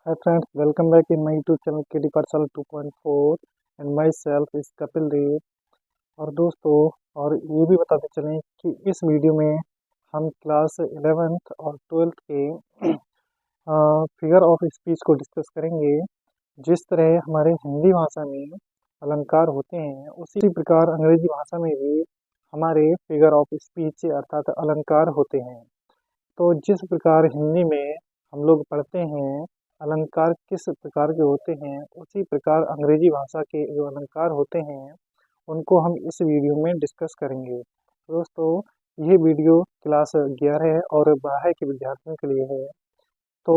Hi friends, welcome back in my YouTube channel KD Pathshala 2.4 and myself is Kapil Dev। और दोस्तों और ये भी बताते चलें कि इस वीडियो में हम क्लास 11th और 12th के फिगर ऑफ स्पीच को डिस्कस करेंगे। जिस तरह हमारे हिंदी भाषा में अलंकार होते हैं उसी प्रकार अंग्रेजी भाषा में भी हमारे फिगर ऑफ स्पीच अर्थात अलंकार होते हैं। तो जिस प्रकार हिंदी में हम लोग पढ़ते हैं अलंकार किस प्रकार के होते हैं, उसी प्रकार अंग्रेजी भाषा के जो अलंकार होते हैं उनको हम इस वीडियो में डिस्कस करेंगे। दोस्तों ये वीडियो क्लास 11 और 12 के विद्यार्थियों के लिए है, तो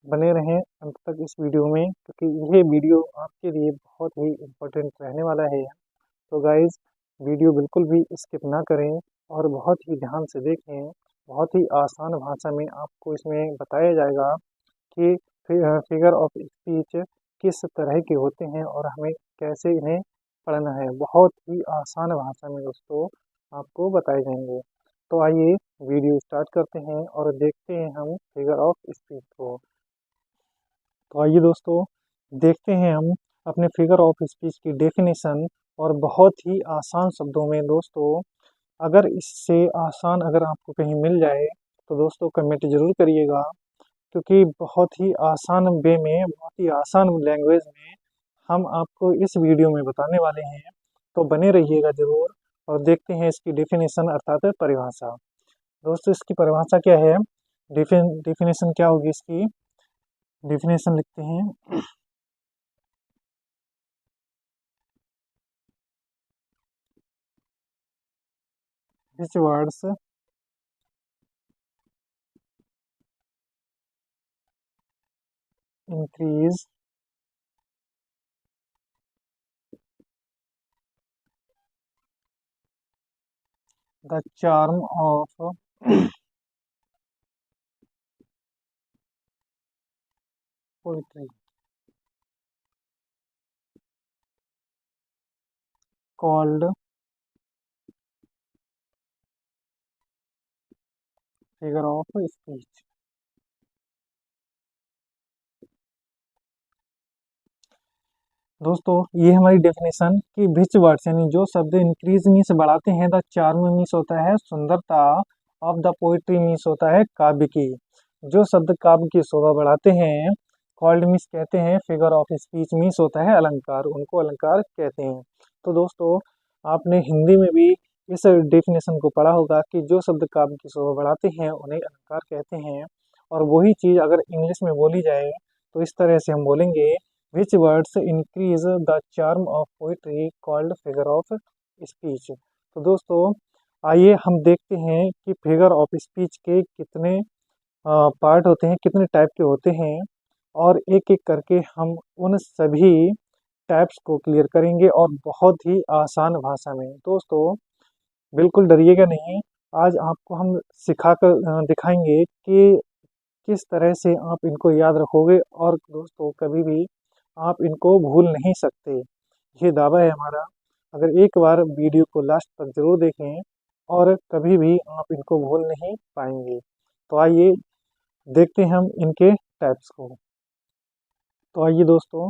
बने रहें अंत तक इस वीडियो में क्योंकि ये वीडियो आपके लिए बहुत ही इम्पोर्टेंट रहने वाला है। तो गाइज वीडियो बिल्कुल भी स्किप ना करें और बहुत ही ध्यान से देखें। बहुत ही आसान भाषा में आपको इसमें बताया जाएगा कि फिगर ऑफ स्पीच किस तरह के होते हैं और हमें कैसे इन्हें पढ़ना है। बहुत ही आसान भाषा में दोस्तों आपको बताए जाएंगे। तो आइए वीडियो स्टार्ट करते हैं और देखते हैं हम फिगर ऑफ स्पीच को। तो आइए दोस्तों देखते हैं हम अपने फिगर ऑफ स्पीच की डेफिनेशन। और बहुत ही आसान शब्दों में दोस्तों, अगर इससे आसान अगर आपको कहीं मिल जाए तो दोस्तों कमेंट जरूर करिएगा, क्योंकि बहुत ही आसान वे में बहुत ही आसान लैंग्वेज में हम आपको इस वीडियो में बताने वाले हैं। तो बने रहिएगा जरूर और देखते हैं इसकी डेफिनेशन अर्थात परिभाषा। दोस्तों इसकी परिभाषा क्या है, डेफिनेशन क्या होगी इसकी, डेफिनेशन लिखते हैं। Which words increase the charm of poetry called figure of speech। दोस्तों ये हमारी डेफिनेशन कि विच वर्ड्स यानी जो शब्द इंक्रीज मीन्स बढ़ाते हैं, द चार्म मीन्स होता है सुंदरता, ऑफ द पोइट्री मीन्स होता है काव्य की। जो शब्द काव्य की शोभा बढ़ाते हैं कॉल्ड मीन्स कहते हैं, फिगर ऑफ स्पीच मीन्स होता है अलंकार, उनको अलंकार कहते हैं। तो दोस्तों आपने हिंदी में भी इस डेफिनेशन को पढ़ा होगा कि जो शब्द काव्य की शोभा बढ़ाते हैं उन्हें अलंकार कहते हैं। और वही चीज़ अगर इंग्लिश में बोली जाए तो इस तरह से हम बोलेंगे, which words increase the charm of poetry called figure of speech। तो दोस्तों आइए हम देखते हैं कि फिगर ऑफ स्पीच के कितने पार्ट होते हैं, कितने टाइप के होते हैं, और एक एक करके हम उन सभी टाइप्स को क्लियर करेंगे और बहुत ही आसान भाषा में। दोस्तों बिल्कुल डरिएगा नहीं, आज आपको हम सिखा कर दिखाएंगे कि किस तरह से आप इनको याद रखोगे और दोस्तों कभी भी आप इनको भूल नहीं सकते। ये दावा है हमारा। अगर एक बार वीडियो को लास्ट तक जरूर देखें और कभी भी आप इनको भूल नहीं पाएंगे। तो आइए देखते हैं हम इनके टाइप्स को। तो आइए दोस्तों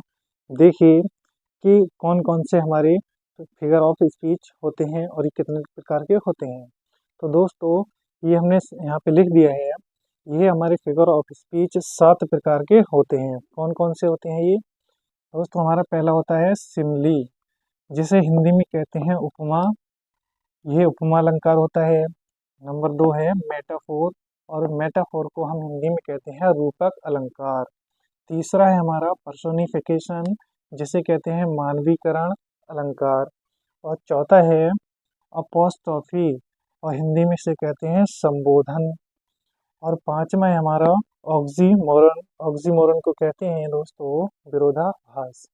देखिए कि कौन कौन से हमारे फिगर ऑफ स्पीच होते हैं और ये कितने प्रकार के होते हैं। तो दोस्तों ये हमने यहाँ पे लिख दिया है, ये हमारे फिगर ऑफ स्पीच 7 प्रकार के होते हैं। कौन कौन से होते हैं ये दोस्तों, हमारा पहला होता है सिमली, जिसे हिंदी में कहते हैं उपमा, ये उपमा अलंकार होता है। नंबर 2 है मेटाफोर, और मेटाफोर को हम हिंदी में कहते हैं रूपक अलंकार। तीसरा है हमारा पर्सोनिफिकेशन, जिसे कहते हैं मानवीकरण अलंकार। और चौथा है अपोस्ट्रोफी, और हिंदी में से कहते हैं संबोधन। और पांचवा है हमारा ऑक्सीमोरन, ऑक्सीमोरन को कहते हैं दोस्तों विरोधाभास।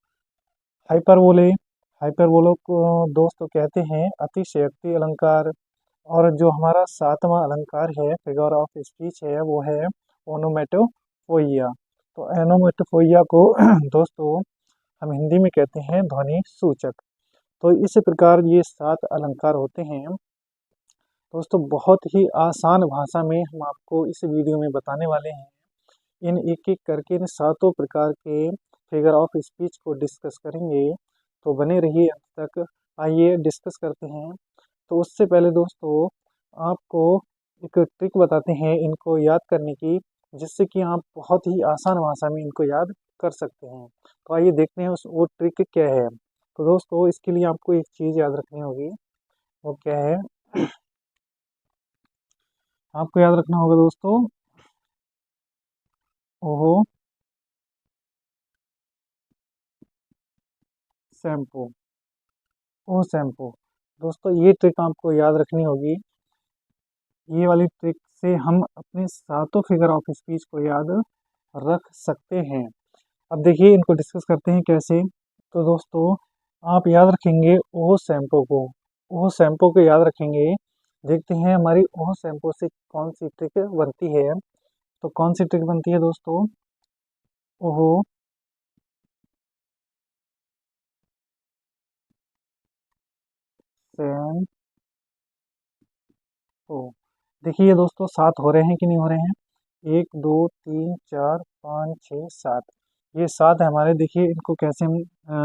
हाइपरबोले, हाइपरबोलो को दोस्तों कहते हैं अतिशयोक्ति अलंकार। और जो हमारा सातवां अलंकार है फिगर ऑफ स्पीच है वो है ओनोमेटोपोइया। तो एनोमेटोपोइया को दोस्तों हम हिंदी में कहते हैं ध्वनि सूचक। तो इस प्रकार ये 7 अलंकार होते हैं। दोस्तों बहुत ही आसान भाषा में हम आपको इस वीडियो में बताने वाले हैं। इन एक एक करके इन सातों प्रकार के फिगर ऑफ स्पीच को डिस्कस करेंगे, तो बने रहिए अंत तक। आइए डिस्कस करते हैं। तो उससे पहले दोस्तों आपको एक ट्रिक बताते हैं इनको याद करने की, जिससे कि आप बहुत ही आसान भाषा में इनको याद कर सकते हैं। तो आइए देखते हैं उस वो ट्रिक क्या है। तो दोस्तों इसके लिए आपको एक चीज़ याद रखनी होगी, वो क्या है? आपको याद रखना होगा दोस्तों, ओहो शैम्पू, ओ शैम्पू। दोस्तों ये ट्रिक आपको याद रखनी होगी। ये वाली ट्रिक से हम अपने सातों फिगर ऑफ स्पीच को याद रख सकते हैं। अब देखिए इनको डिस्कस करते हैं कैसे। तो दोस्तों आप याद रखेंगे ओह शैम्पू को, ओह शैम्पू को याद रखेंगे। देखते हैं हमारी ओह शैम्पू से कौन सी ट्रिक बनती है। तो कौन सी ट्रिक बनती है दोस्तों? ओहो शैम्पू। देखिए दोस्तों सात हो रहे हैं कि नहीं हो रहे हैं? एक दो तीन चार पाँच छः सात, ये सात है हमारे। देखिए इनको कैसे हम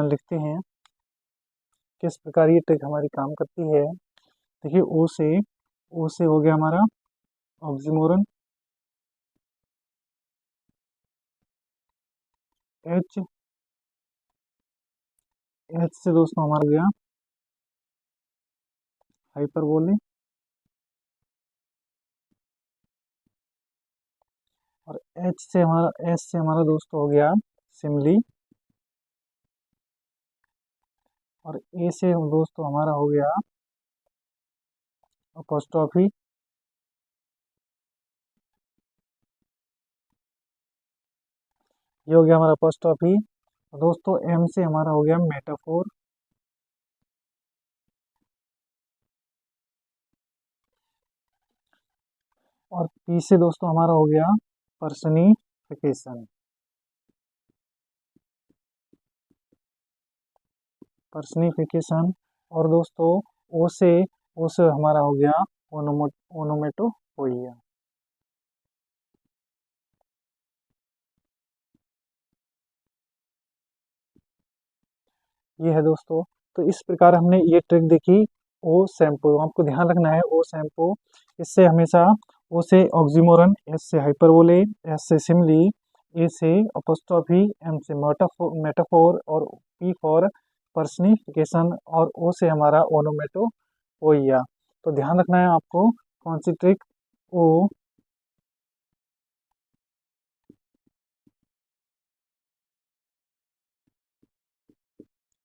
लिखते हैं, किस प्रकार ये ट्रिक हमारी काम करती है। देखिए ओ से हो गया हमारा ऑक्सीमोरन। एच, एच से दोस्तों हमारा हो गया हाइपरबोले। और एच से हमारा, एस से हमारा दोस्तों हो गया सिमली। और ए से दोस्तों हमारा हो गया अपोस्ट्रोफी। ये हो गया हमारा अपोस्ट्रोफी। दोस्तों एम से हमारा हो गया मेटाफोर। और पी से दोस्तों हमारा हो गया पर्सनिफिकेशन, पर्सनिफिकेशन। और दोस्तों ओ से हमारा हो गया ओनोमेटोपोइया। ये है दोस्तों। तो इस प्रकार हमने ये ट्रिक देखी। ओ शैम्पू आपको ध्यान रखना है, ओ शैम्पू। इससे हमेशा ओ से ऑक्सीमोरन, एस से हाइपरबोले, एस से सिमली, ए से अपोस्ट्रोफी, एम से मेटाफोर और पी फॉर पर्सनिफिकेशन और ओ से हमारा ओनोमेटोपोइया। तो ध्यान रखना है आपको कौन सी ट्रिक, ओ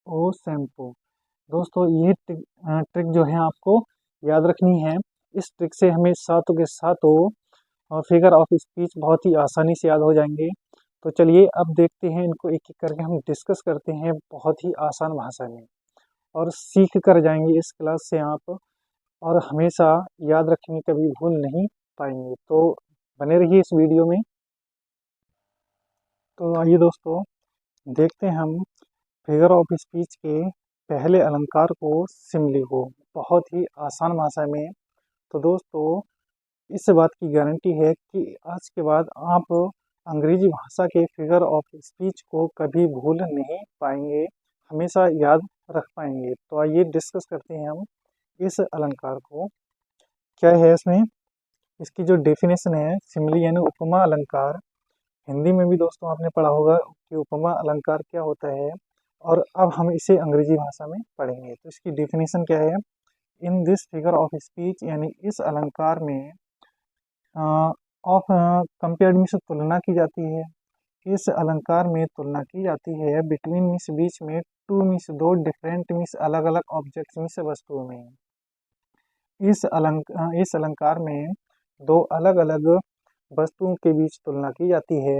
ओ शैम्पू। दोस्तों ये ट्रिक जो है आपको याद रखनी है। इस ट्रिक से हमें सातों के सातों फिगर ऑफ स्पीच बहुत ही आसानी से याद हो जाएंगे। तो चलिए अब देखते हैं इनको एक एक करके हम डिस्कस करते हैं बहुत ही आसान भाषा में, और सीख कर जाएंगे इस क्लास से आप, और हमेशा याद रखेंगे, कभी भूल नहीं पाएंगे। तो बने रहिए इस वीडियो में। तो आइए दोस्तों देखते हैं हम फिगर ऑफ स्पीच के पहले अलंकार को, सिमली को, बहुत ही आसान भाषा में। तो दोस्तों इस बात की गारंटी है कि आज के बाद आप अंग्रेजी भाषा के फिगर ऑफ स्पीच को कभी भूल नहीं पाएंगे, हमेशा याद रख पाएंगे। तो आइए डिस्कस करते हैं हम इस अलंकार को। क्या है इसमें? इसकी जो डेफिनेशन है, सिमली यानी उपमा अलंकार। हिंदी में भी दोस्तों आपने पढ़ा होगा कि उपमा अलंकार क्या होता है, और अब हम इसे अंग्रेजी भाषा में पढ़ेंगे। तो इसकी डेफिनेशन क्या है? In this figure of speech, यानी इस अलंकार में ऑफ कंपेयर्ड मीन्स तुलना की जाती है। इस अलंकार में तुलना की जाती है बिटवीन मीन्स बीच में, टू मीन्स दो, डिफरेंट मीन्स अलग अलग, ऑब्जेक्ट्स मीन्स वस्तुओं में। इस अलंकार में दो अलग अलग वस्तुओं के बीच तुलना की जाती है।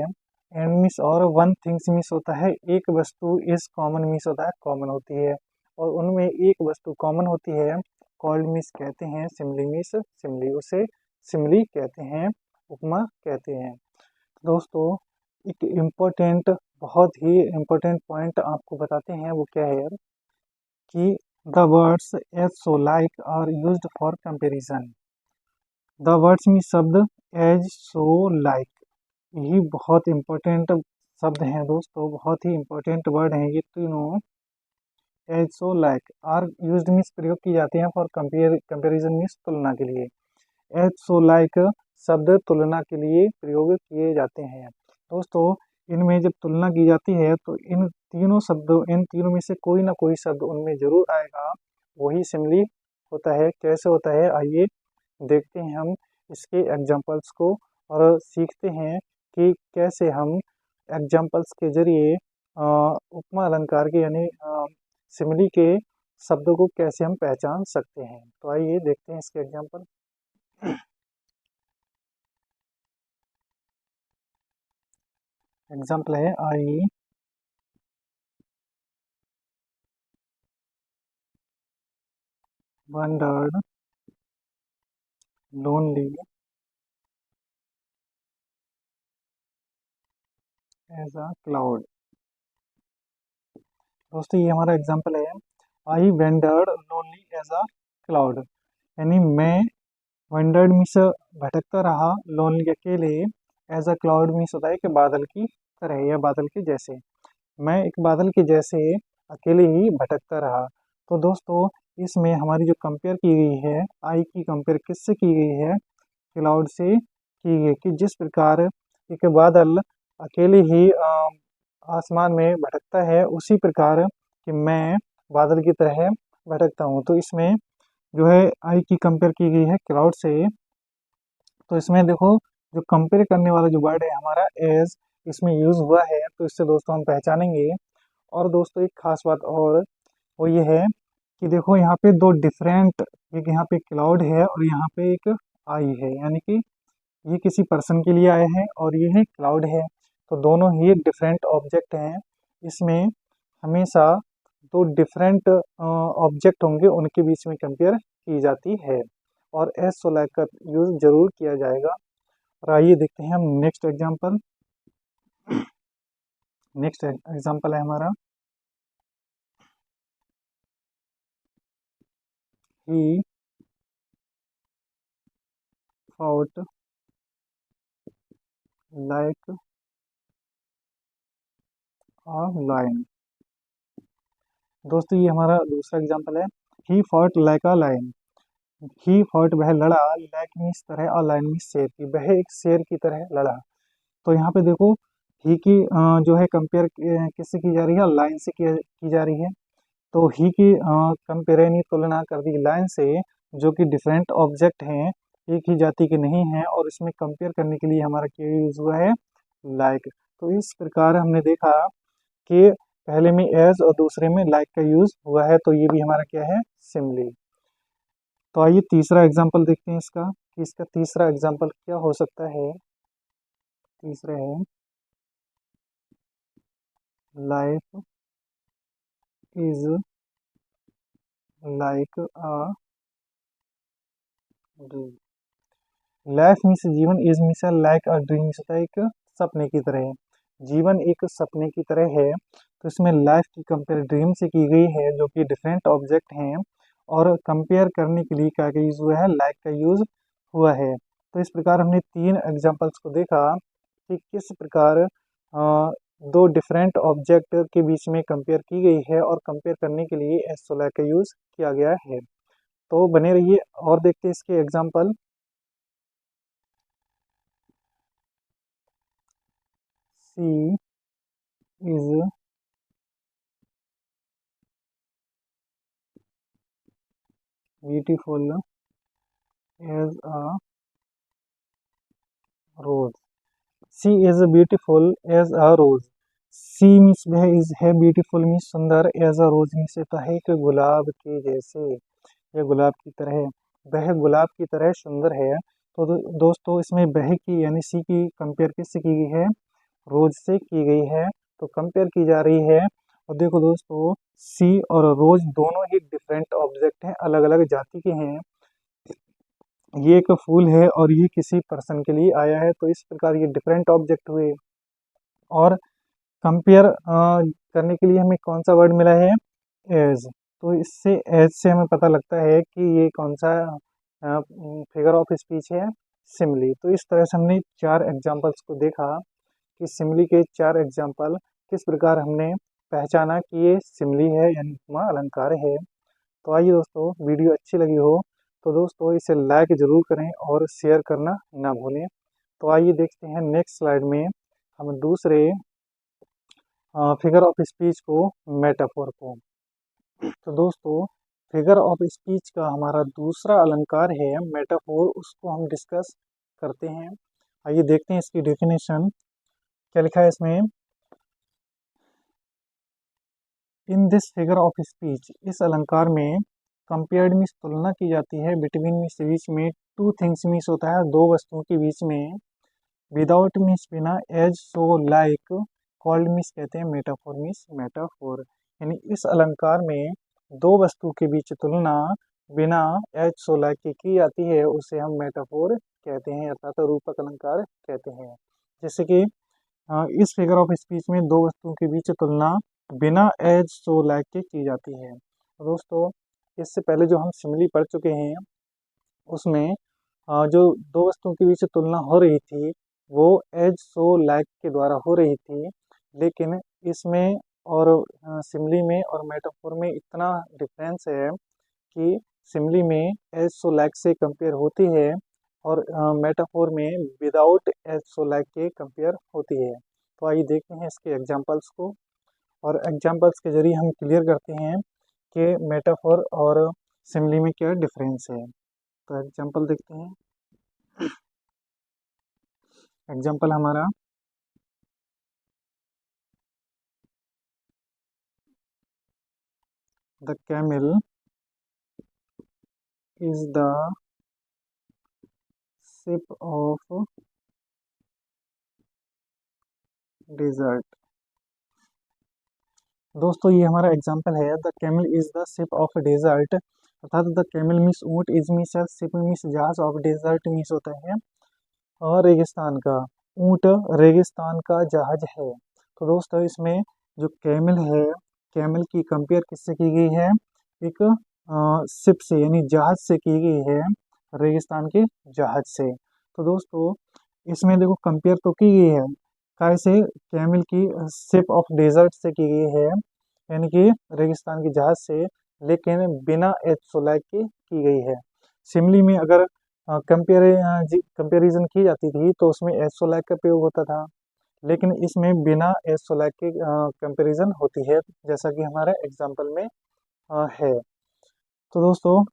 एंड मीन्स और वन थिंग्स मीन्स होता है एक वस्तु, इस कॉमन मीन्स होता है कॉमन होती है, और उनमें एक वस्तु कॉमन होती है। कॉल्ड मीन्स कहते हैं, सिमली मीन्स सिमली, उसे सिमली कहते हैं, उपमा कहते हैं। दोस्तों एक इम्पोर्टेंट, बहुत ही इम्पोर्टेंट पॉइंट आपको बताते हैं, वो क्या है कि the words as so like are used for comparison. The words mean शब्द, एज सो लाइक यही बहुत इम्पोर्टेंट शब्द हैं दोस्तों, बहुत ही इम्पोर्टेंट वर्ड हैं ये तीनों। As so like are used means प्रयोग की जाती हैं फॉर कंपेरिजन मीन्स तुलना के लिए। एज सो लाइक शब्द तुलना के लिए प्रयोग किए जाते हैं दोस्तों। इनमें जब तुलना की जाती है तो इन तीनों में से कोई ना कोई शब्द उनमें जरूर आएगा, वही सिमिली होता है। कैसे होता है आइए देखते हैं हम इसके एग्जाम्पल्स को, और सीखते हैं कि कैसे हम एग्जाम्पल्स के जरिए उपमा अलंकार के यानी सिमिली के शब्दों को कैसे हम पहचान सकते हैं। तो आइए देखते हैं इसके एग्जाम्पल। एग्जाम्पल है I wondered lonely as a cloud. दोस्तों ये हमारा एग्जाम्पल है, I wandered lonely as a cloud. यानी मैं वेंडर्ड मीन्स भटकता रहा, लोनली अकेले, एज अ क्लाउड मीन्स होता है कि बादल की तरह या बादल के जैसे। मैं एक बादल के जैसे अकेले ही भटकता रहा। तो दोस्तों इसमें हमारी जो कंपेयर की गई है, आई की कंपेयर किससे की गई है, क्लाउड से की गई, कि जिस प्रकार एक बादल अकेले ही आसमान में भटकता है, उसी प्रकार कि मैं बादल की तरह भटकता हूँ। तो इसमें जो है आई की कंपेयर की गई है क्लाउड से। तो इसमें देखो जो कंपेयर करने वाला जो वर्ड है हमारा एज इसमें यूज हुआ है, तो इससे दोस्तों हम पहचानेंगे। और दोस्तों एक खास बात और वो ये है कि देखो यहाँ पे दो डिफरेंट, एक यहाँ पे क्लाउड है और यहाँ पे एक आई है, यानी कि ये किसी पर्सन के लिए आया है और ये है क्लाउड है। तो दोनों ही डिफरेंट ऑब्जेक्ट हैं। इसमें हमेशा दो डिफरेंट ऑब्जेक्ट होंगे, उनके बीच में कंपेयर की जाती है और एस सोलैक का यूज जरूर किया जाएगा। और आइए देखते हैं हम नेक्स्ट एग्जांपल। नेक्स्ट एग्जांपल है हमारा he fought like a lion. दोस्तों ये हमारा दूसरा एग्जांपल है, he fought like a lion. He fought वह लड़ा, लाइक मीन्स तरह, और लायन मीन्स शेर की, वह एक शेर की तरह लड़ा। तो यहाँ पे देखो ही की जो है कंपेयर किससे की जा रही है, लाइन से की जा रही है। तो ही की कंपेयर यानी तुलना कर दी लाइन से, जो कि डिफरेंट ऑब्जेक्ट हैं, एक ही जाति के नहीं हैं, और इसमें कंपेयर करने के लिए हमारा क्या यूज हुआ है, लाइक। तो इस प्रकार हमने देखा कि पहले में एज और दूसरे में लाइक का यूज हुआ है, तो ये भी हमारा क्या है, सिमिली। तो आइए तीसरा एग्जाम्पल देखते हैं इसका, कि इसका तीसरा एग्जाम्पल क्या हो सकता है। तीसरा है life is like a dream. Life means जीवन, is means like a dream होता है एक सपने की तरह। जीवन एक सपने की तरह है, तो इसमें लाइफ की कंपेयर ड्रीम से की गई है, जो कि डिफरेंट ऑब्जेक्ट हैं, और कंपेयर करने के लिए क्या का यूज हुआ है, लाइक का यूज हुआ है। तो इस प्रकार हमने तीन एग्जांपल्स को देखा कि किस प्रकार दो डिफरेंट ऑब्जेक्ट के बीच में कंपेयर की गई है, और कंपेयर करने के लिए एस सोलर का यूज किया गया है। तो बने रहिए और देखते हैं इसके example. She is beautiful as a rose. She is beautiful as a rose. She means वह इज है, ब्यूटीफुल मीन्स सुंदर, एज अ रोज मीन्स होता है कि गुलाब के जैसे या गुलाब की तरह, वह गुलाब की तरह सुंदर है। तो दोस्तों इसमें वह की यानी सी की कंपेयर किससे की गई है, रोज से की गई है। तो कंपेयर की जा रही है, और देखो दोस्तों सी और रोज दोनों ही डिफरेंट ऑब्जेक्ट हैं, अलग अलग जाति के हैं। ये एक फूल है और ये किसी पर्सन के लिए आया है, तो इस प्रकार ये डिफरेंट ऑब्जेक्ट हुए। और कंपेयर करने के लिए हमें कौन सा वर्ड मिला है, एज। तो इससे एज से हमें पता लगता है कि ये कौन सा फिगर ऑफ स्पीच है, सिमली। तो इस तरह से हमने 4 एग्जाम्पल्स को देखा कि सिमली के 4 एग्जाम्पल किस प्रकार हमने पहचाना कि ये सिमली है यानी उपमा अलंकार है। तो आइए दोस्तों, वीडियो अच्छी लगी हो तो दोस्तों इसे लाइक ज़रूर करें और शेयर करना ना भूलें। तो आइए देखते हैं नेक्स्ट स्लाइड में हम दूसरे फिगर ऑफ स्पीच को, मेटाफोर को। तो दोस्तों, फिगर ऑफ स्पीच का हमारा दूसरा अलंकार है मेटाफोर, उसको हम डिस्कस करते हैं। आइए देखते हैं इसकी डेफिनेशन क्या लिखा है इसमें। In this figure of speech, इस अलंकार में कंपेयर्ड मीन्स तुलना की जाती है, बिटवीन मीन्स बीच में, टू थिंग्स मीन्स होता है दो वस्तुओं के बीच में, विदाउट मीन्स बिना, as so like, called means कहते हैं मेटाफोर मीन्स मेटाफोर। यानी इस अलंकार में दो वस्तु के बीच तुलना बिना एज सो लाइक की जाती है, उसे हम मेटाफोर कहते हैं अर्थात रूपक अलंकार कहते हैं। जैसे कि इस फिगर ऑफ स्पीच में दो वस्तुओं के बीच तुलना बिना एज सो लाइक के की जाती है। दोस्तों, इससे पहले जो हम सिमिली पढ़ चुके हैं उसमें जो दो वस्तुओं के बीच तुलना हो रही थी वो एज सो लाइक के द्वारा हो रही थी, लेकिन इसमें और सिमिली में और मेटाफोर में इतना डिफरेंस है कि सिमिली में एज सो लाइक से कंपेयर होती है और मेटाफोर में विदाउट एज सो लाइक के कंपेयर होती है। तो आइए देखते हैं इसके एग्जांपल्स को, और एग्जांपल्स के जरिए हम क्लियर करते हैं कि मेटाफोर और सिमिली में क्या डिफरेंस है। तो एग्जांपल देखते हैं। एग्जांपल हमारा, the camel is the ship of desert. दोस्तों, ये हमारा एग्जांपल है, the camel is the ship of desert, अर्थात द कैमल मीन्स ऊंट, इज मीन्स शिप मीन्स जहाज, ऑफ डेजर्ट मीन्स होता है और रेगिस्तान का। ऊंट रेगिस्तान का जहाज है। तो दोस्तों, इसमें जो कैमल है, कैमल की कंपेयर किससे की गई है, एक शिप से यानी जहाज से की गई है, रेगिस्तान के जहाज से। तो दोस्तों, इसमें देखो कंपेयर तो की गई है कैसे, कैमल की शिप ऑफ डेजर्ट से की गई है यानी कि रेगिस्तान के जहाज से, लेकिन बिना एज सोलैक की गई है। सिमली में अगर कंपेरिजन की जाती थी तो उसमें एज सोलैक का प्रयोग होता था, लेकिन इसमें बिना एज सोलैक के कंपेरिजन होती है, जैसा कि हमारे एग्जाम्पल में है। तो दोस्तों,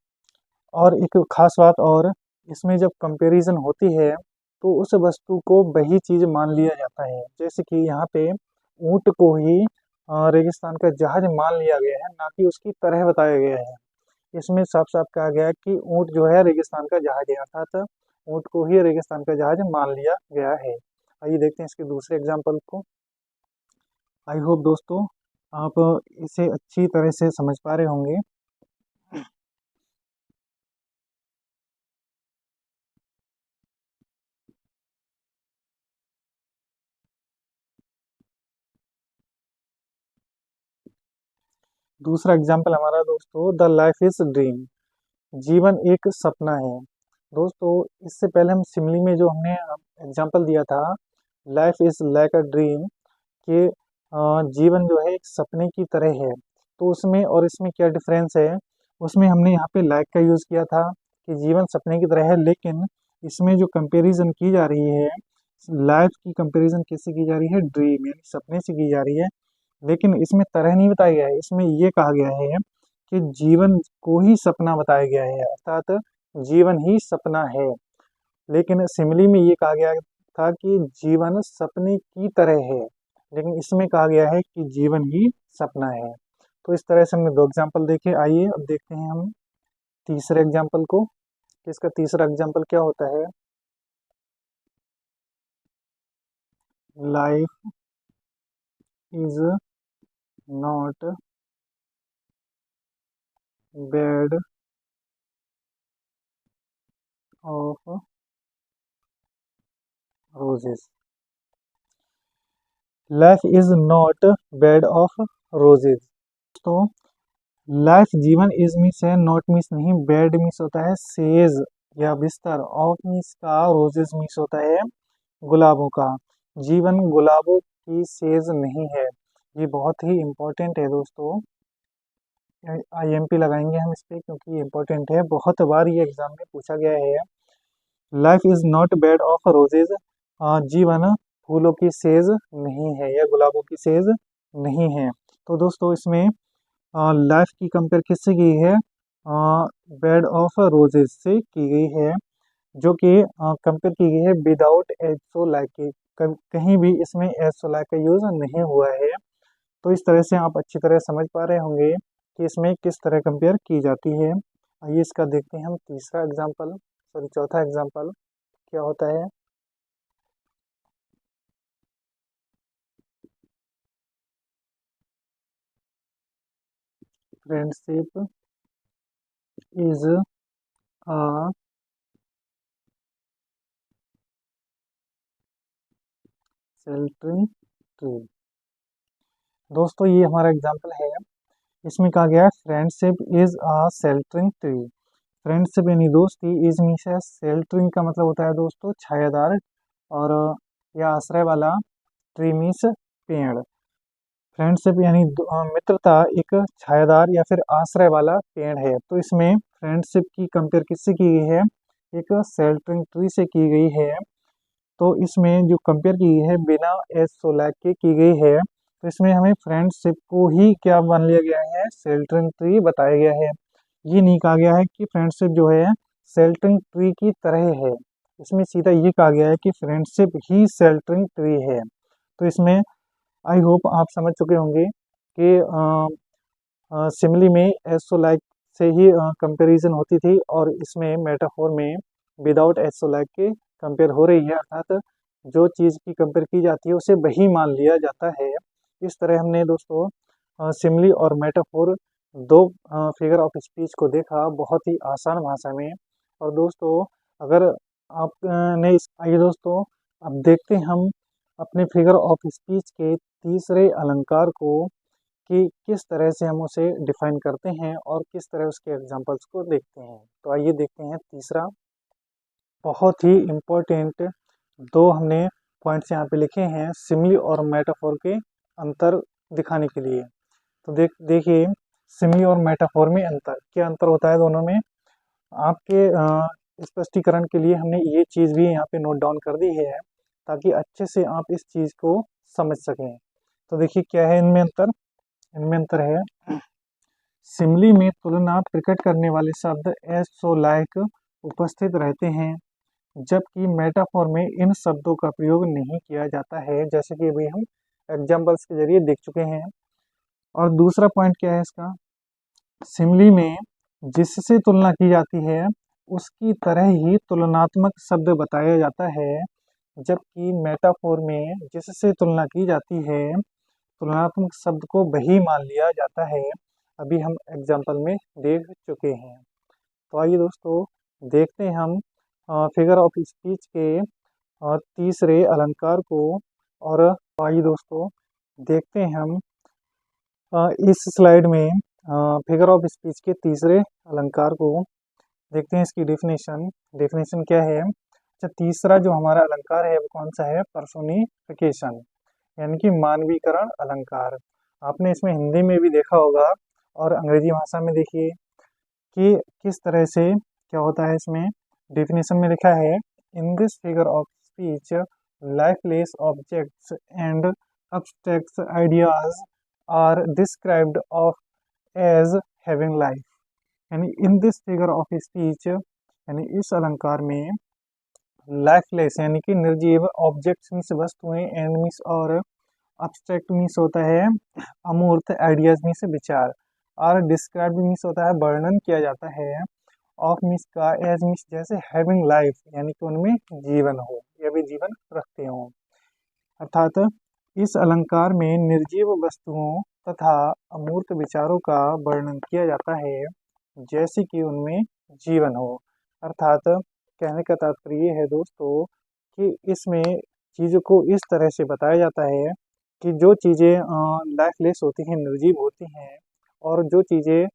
और एक खास बात और, इसमें जब कंपैरिजन होती है तो उस वस्तु को वही चीज़ मान लिया जाता है। जैसे कि यहाँ पे ऊँट को ही रेगिस्तान का जहाज मान लिया गया है, ना कि उसकी तरह बताया गया है। इसमें साफ साफ कहा गया है कि ऊँट जो है रेगिस्तान का जहाज है, अर्थात ऊँट को ही रेगिस्तान का जहाज मान लिया गया है। आइए देखते हैं इसके दूसरे एग्जाम्पल को। आई होप दोस्तों आप इसे अच्छी तरह से समझ पा रहे होंगे। दूसरा एग्जाम्पल हमारा दोस्तों, द लाइफ इज ड्रीम, जीवन एक सपना है। दोस्तों, इससे पहले हम सिमली में जो हमने एग्जाम्पल दिया था, life is like a dream, कि जीवन जो है एक सपने की तरह है, तो उसमें और इसमें क्या डिफरेंस है। उसमें हमने यहाँ पे लाइक का यूज़ किया था कि जीवन सपने की तरह है, लेकिन इसमें जो कंपैरिजन की जा रही है, लाइफ की कंपैरिजन किससे की जा रही है, ड्रीम यानी सपने से की जा रही है। लेकिन इसमें तरह नहीं बताया गया है, इसमें ये कहा गया है कि जीवन को ही सपना बताया गया है, अर्थात जीवन ही सपना है। लेकिन सिमिली में ये कहा गया था कि जीवन सपने की तरह है, लेकिन इसमें कहा गया है कि जीवन ही सपना है। तो इस तरह से हमने दो एग्जाम्पल देखे। आइए अब देखते हैं हम तीसरे एग्जाम्पल को। इसका तीसरा एग्जाम्पल क्या होता है, life is not bed of roses. Life is not bed of roses. तो लाइफ जीवन इज मीन्स है, नॉट मीन्स नहीं, बेड मीन्स होता है सेज, या बिस्तर। ऑफ मीन्स का रोजेज मीन्स होता है गुलाबों का। जीवन गुलाबों की सेज नहीं है। ये बहुत ही इम्पोर्टेंट है दोस्तों। IMP लगाएंगे हम इस पे क्योंकि ये इम्पोर्टेंट है, बहुत बार ये एग्जाम में पूछा गया है। Life is not bed of roses. जीवन फूलों की सेज नहीं है या गुलाबों की सेज नहीं है। तो दोस्तों इसमें लाइफ की कंपेयर किससे की है? बेड ऑफ रोजेज से की गई है, जो कि कंपेयर की गई है विदाउट एसो लाइक के। कहीं भी इसमें एसो लाइक का यूज नहीं हुआ है। तो इस तरह से आप अच्छी तरह समझ पा रहे होंगे कि इसमें किस तरह कंपेयर की जाती है। आइए इसका देखते हैं हम तीसरा एग्जाम्पल, सॉरी चौथा एग्जाम्पल क्या होता है। Friendship is a sheltering tree. दोस्तों ये हमारा एग्जाम्पल है। इसमें कहा गया है friendship is a sheltering tree. Friendship यानी दोस्ती, इज मीन्स है शेल्टरिंग का मतलब होता है दोस्तों छायादार और या आश्रय वाला। ट्री मीन्स पेड़। फ्रेंडशिप यानी मित्रता एक छायादार या फिर आश्रय वाला पेड़ है। तो इसमें फ्रेंडशिप की कंपेयर किससे की गई है? एक शेल्टरिंग ट्री से की गई है। तो इसमें जो कंपेयर की गई है बिना एज सोलैक के की गई है। तो इसमें हमें फ्रेंडशिप को ही क्या मान लिया गया है? शेल्टरिंग ट्री बताया गया है। ये नहीं कहा गया है कि फ्रेंडशिप जो है शेल्टरिंग ट्री की तरह है। इसमें सीधा ये कहा गया है कि फ्रेंडशिप ही शेल्टरिंग ट्री है। तो इसमें आई होप आप समझ चुके होंगे कि सिमिली में एसो लाइक से ही कंपैरिजन होती थी और इसमें मेटाफोर में विदाउट एसो लाइक के कंपेयर हो रही है, अर्थात जो चीज़ की कंपेयर की जाती है उसे वही मान लिया जाता है। इस तरह हमने दोस्तों सिमिली और मेटाफोर दो फिगर ऑफ स्पीच को देखा बहुत ही आसान भाषा में। और दोस्तों अगर आपने आइए दोस्तों अब देखते हैं हम अपने फिगर ऑफ स्पीच के तीसरे अलंकार को कि किस तरह से हम उसे डिफाइन करते हैं और किस तरह उसके एग्जांपल्स को देखते हैं। तो आइए देखते हैं तीसरा, बहुत ही इम्पोर्टेंट दो हमने पॉइंट्स यहाँ पे लिखे हैं सिमिली और मेटाफोर के अंतर दिखाने के लिए। तो देखिए सिमिली और मेटाफोर में अंतर, क्या अंतर होता है दोनों में? आपके स्पष्टीकरण के लिए हमने ये चीज़ भी यहाँ पे नोट डाउन कर दी है ताकि अच्छे से आप इस चीज़ को समझ सकें। तो देखिए क्या है इनमें अंतर। इनमें अंतर है सिमिली में तुलना प्रकट करने वाले शब्द एज सो लाइक उपस्थित रहते हैं, जबकि मेटाफोर में इन शब्दों का प्रयोग नहीं किया जाता है, जैसे कि अभी हम एग्जाम्पल्स के जरिए देख चुके हैं। और दूसरा पॉइंट क्या है इसका? सिमिली में जिससे तुलना की जाती है उसकी तरह ही तुलनात्मक शब्द बताया जाता है, जबकि मेटाफोर में जिससे तुलना की जाती है तुलनात्मक शब्द को वही मान लिया जाता है। अभी हम एग्जाम्पल में देख चुके हैं। तो आइए दोस्तों देखते हैं हम फिगर ऑफ स्पीच के तीसरे अलंकार को। और आइए दोस्तों देखते हैं हम इस स्लाइड में फिगर ऑफ स्पीच के तीसरे अलंकार को। देखते हैं इसकी डेफिनेशन। डेफिनेशन क्या है? अच्छा, तीसरा जो हमारा अलंकार है वो कौन सा है? पर्सोनिफिकेशन यानी कि मानवीकरण अलंकार। आपने इसमें हिंदी में भी देखा होगा और अंग्रेजी भाषा में देखिए कि किस तरह से क्या होता है। इसमें डेफिनेशन में लिखा है in this figure of speech lifeless objects and abstract ideas are described of as having life। यानी in this figure of speech यानी इस अलंकार में लाइफलेस यानी कि निर्जीव, ऑब्जेक्ट्स मीन्स वस्तुएं, एंड मीन्स और अब्स्ट्रैक्ट मीन्स होता है अमूर्त, आइडियाज मीन्स विचार, और डिस्क्राइब मीन्स होता है वर्णन किया जाता है, ऑफ मीन्स का, एज मीन्स जैसे, हैविंग लाइफ यानी कि उनमें जीवन हो या भी जीवन रखते हो। अर्थात इस अलंकार में निर्जीव वस्तुओं तथा अमूर्त विचारों का वर्णन किया जाता है जैसे कि उनमें जीवन हो। अर्थात कहने का तात्पर्य ये है दोस्तों कि इसमें चीज़ों को इस तरह से बताया जाता है कि जो चीज़ें लाइफलेस होती हैं, निर्जीव होती हैं, और जो चीज़ें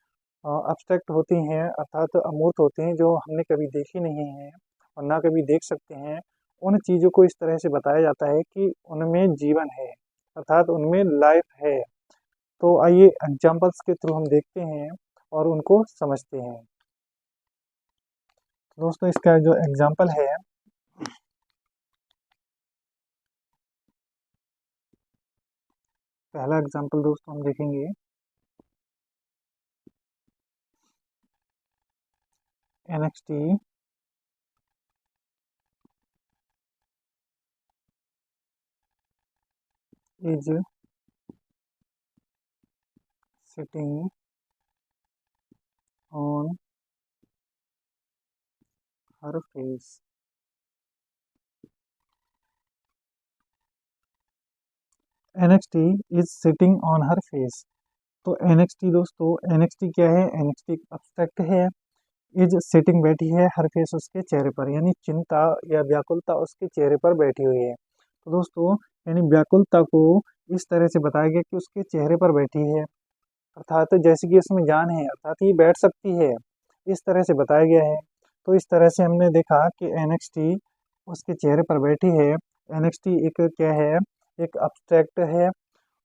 अब्स्ट्रैक्ट होती हैं अर्थात अमूर्त होते हैं, जो हमने कभी देखी नहीं है और ना कभी देख सकते हैं, उन चीज़ों को इस तरह से बताया जाता है कि उनमें जीवन है, अर्थात उनमें लाइफ है। तो आइए एग्जाम्पल्स के थ्रू हम देखते हैं और उनको समझते हैं। दोस्तों इसका जो एग्जाम्पल है, पहला एग्जाम्पल दोस्तों हम देखेंगे NXT is sitting on her face। NXT is sitting on her face। तो NXT दोस्तों, NXT क्या है? NXT अब्स्ट्रैक्ट है। इज सिटिंग बैठी है, हर फेस उसके चेहरे पर, यानी चिंता या व्याकुलता उसके चेहरे पर बैठी हुई है। तो दोस्तों यानी व्याकुलता को इस तरह से बताया गया कि उसके चेहरे पर बैठी है, अर्थात जैसे कि उसमें जान है, अर्थात ये बैठ सकती है, इस तरह से बताया गया है। तो इस तरह से हमने देखा कि NXT उसके चेहरे पर बैठी है। NXT एक क्या है? एक अब्स्ट्रैक्ट है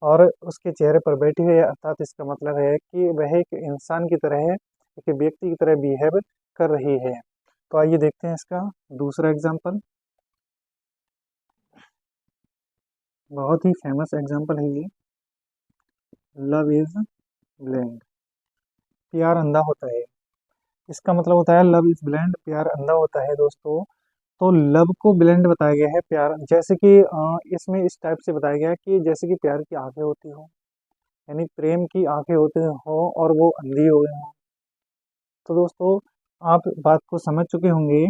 और उसके चेहरे पर बैठी हुई है, अर्थात इसका मतलब है कि वह एक इंसान की तरह है, एक व्यक्ति की तरह बिहेव कर रही है। तो आइए देखते हैं इसका दूसरा एग्जाम्पल। बहुत ही फेमस एग्जाम्पल है ये, लव इज ब्लाइंड। प्यार अंधा होता है, इसका मतलब होता है लव इज ब्लाइंड, प्यार अंधा होता है दोस्तों। तो लव को ब्लेंड बताया गया है, प्यार जैसे कि इसमें इस टाइप से बताया गया है कि जैसे कि प्यार की आंखें होती हो, यानी प्रेम की आंखें होते हो और वो अंधी हो गए हों। तो दोस्तों आप बात को समझ चुके होंगे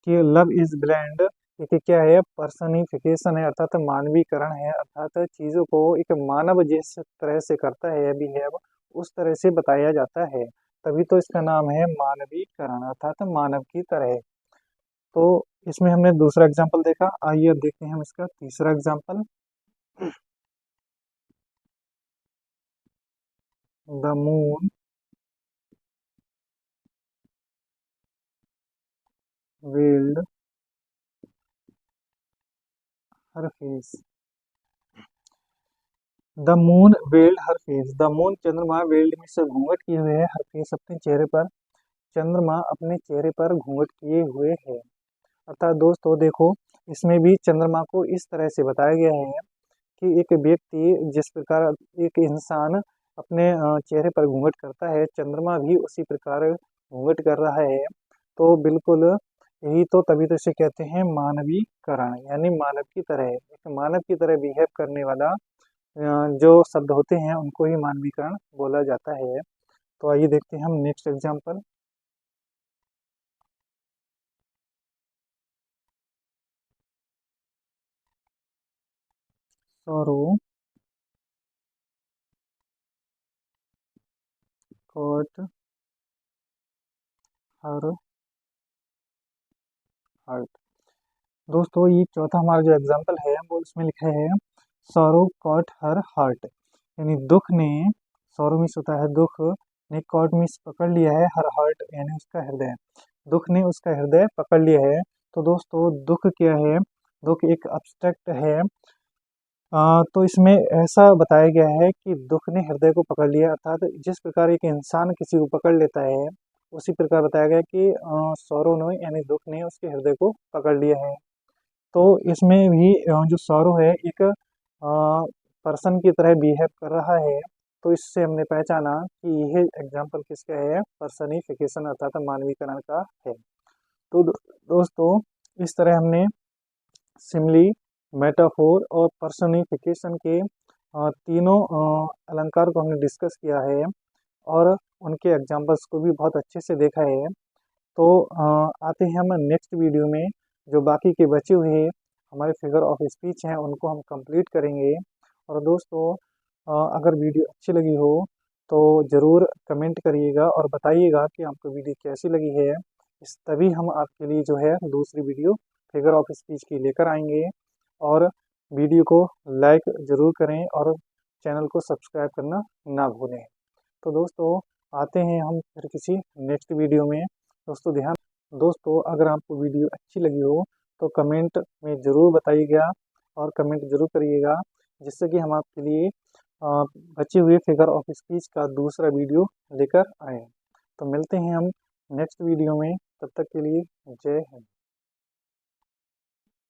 कि लव इज ब्लेंड एक क्या है? पर्सनिफिकेशन है, अर्थात मानवीकरण है, अर्थात चीज़ों को एक मानव जिस तरह से करता है बिहेव, उस तरह से बताया जाता है, तभी तो इसका नाम है मानवीकरण, अर्थात मानव की तरह। तो इसमें हमने दूसरा एग्जाम्पल देखा, आइए अब देखते हैं हम इसका तीसरा example. The moon weld her face. The moon weld her face. The moon चंद्रमा वेल्ड में से घूंघट किए हुए है, हर फेस अपने चेहरे पर, चंद्रमा अपने चेहरे पर घूंघट किए हुए है। अर्थात दोस्तों देखो, इसमें भी चंद्रमा को इस तरह से बताया गया है कि एक व्यक्ति जिस प्रकार एक इंसान अपने चेहरे पर घूंघट करता है, चंद्रमा भी उसी प्रकार घूंघट कर रहा है। तो बिल्कुल यही तो, तभी तो इसे कहते हैं मानवीकरण, यानी मानव की तरह, एक मानव की तरह बिहेव करने वाला जो शब्द होते हैं उनको ही मानवीकरण बोला जाता है। तो आइए देखते हैं हम next example. Sorrow caught her heart. दोस्तों ये चौथा हमारा जो एग्जाम्पल है वो इसमें लिखा है सौरो कॉट हर हार्ट, यानी दुख ने, सौरो मीन्स होता है दुख, ने कॉट मीन्स पकड़ लिया है, हर हार्ट यानी उसका हृदय, दुख ने उसका हृदय पकड़ लिया है। तो दोस्तों दुख क्या है? दुख एक अब्स्ट्रैक्ट है। तो इसमें ऐसा बताया गया है कि दुख ने हृदय को पकड़ लिया, अर्थात जिस प्रकार एक इंसान किसी को पकड़ लेता है, उसी प्रकार बताया गया कि सौरव ने यानी दुख ने उसके हृदय को पकड़ लिया है। तो इसमें भी जो सौरव है एक पर्सन की तरह बिहेव कर रहा है। तो इससे हमने पहचाना कि यह एग्जाम्पल किसका है? पर्सनिफिकेशन अर्थात मानवीकरण का है। तो दोस्तों इस तरह हमने सिमली, मेटाफोर और पर्सनिफिकेशन के तीनों अलंकार को हमने डिस्कस किया है और उनके एग्जाम्पल्स को भी बहुत अच्छे से देखा है। तो आते हैं हम नेक्स्ट वीडियो में, जो बाकी के बचे हुए हमारे फिगर ऑफ स्पीच हैं उनको हम कंप्लीट करेंगे। और दोस्तों अगर वीडियो अच्छी लगी हो तो ज़रूर कमेंट करिएगा और बताइएगा कि आपको वीडियो कैसी लगी है। इस तभी हम आपके लिए जो है दूसरी वीडियो फिगर ऑफ स्पीच की लेकर आएंगे। और वीडियो को लाइक ज़रूर करें और चैनल को सब्सक्राइब करना ना भूलें। तो दोस्तों आते हैं हम फिर किसी नेक्स्ट वीडियो में। दोस्तों अगर आपको वीडियो अच्छी लगी हो तो कमेंट में ज़रूर बताइएगा और कमेंट ज़रूर करिएगा, जिससे कि हम आपके लिए बचे हुए फिगर ऑफ स्पीच का दूसरा वीडियो लेकर आएँ। तो मिलते हैं हम नेक्स्ट वीडियो में, तब तक के लिए जय हिंद।